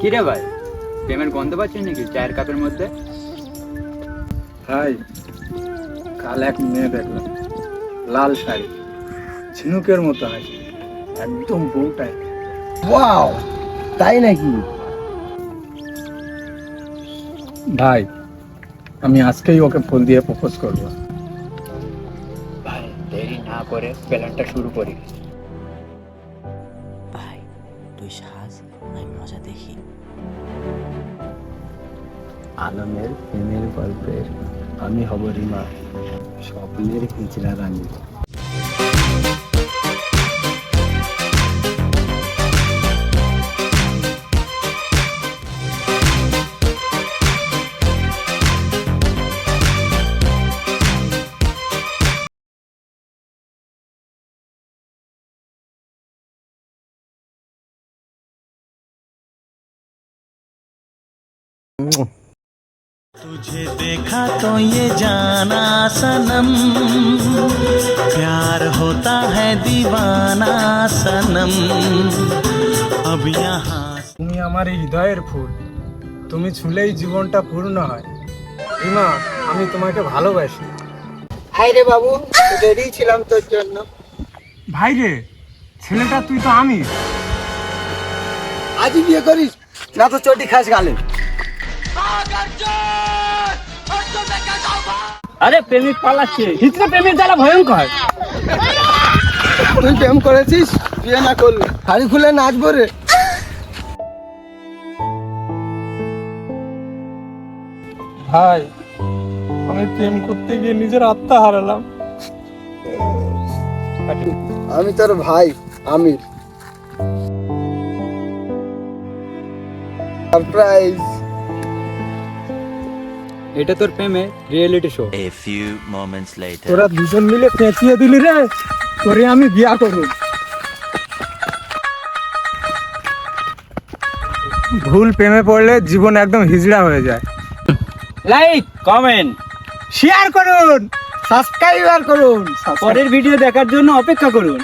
কি রে ভাই, প্রেমের গন্ধ পাচ্ছিস নাকি চায়ের কাপের মধ্যে? ভাই, কাল এক মেয়ে দেখলাম, লাল শাড়ি, ঝিনুকের মতো হাসি, একদম বউটাই। ওয়াও, তাই নাকি? ভাই, আমি আজকেই ওকে ফোন দিয়ে প্রপোজ করবো। ভাই দেরি না করে প্ল্যানটা শুরু করি। ভাই তুই সাজ, আমি মজা দেখি। আলমের প্রেমের গল্পের আমি হব রিমা, স্বপ্নের হিজড়া রানী। तुझे देखा तो ये जाना सनम, प्यार होता है दीवाना सनम, अब यहाँ। তুমি আমার এই হৃদয়ের ফুল, তুমি ছুলেই জীবনটা পূর্ণ হয়। রিমা, আমি তোমাকে ভালোবাসি। হাই রে বাবু, রেডি ছিলাম তোর জন্য। ভাই রে, ছেলেটা তুই তো আমি। আজই বিয়ে করিস না তো চটি খাস গালে। আরে প্রেমিক পালাচ্ছে, হিজড়া প্রেমের জ্বালা ভয়ঙ্কর। তুই প্রেম করেছিস, বিয়ে না করলে শাড়ি খুলে নাচবো রে। ভাই, আমি প্রেম করতে গিয়ে নিজের আত্মা হারালাম। আমি তোর ভাই আমির। সারপ্রাইজ। এটা তোর প্রেমের reality show. A few moments later. তোরা দুজন মিলে পেঁচিয়ে দিলি রে, তোরে আমি বিয়া করব। ভুল প্রেমে পড়লে জীবন একদম হিজড়া হয়ে যায়। লাইক, কমেন্ট, শেয়ার করুন, সাবস্ক্রাইবার করুন। পরের ভিডিও দেখার জন্য অপেক্ষা করুন।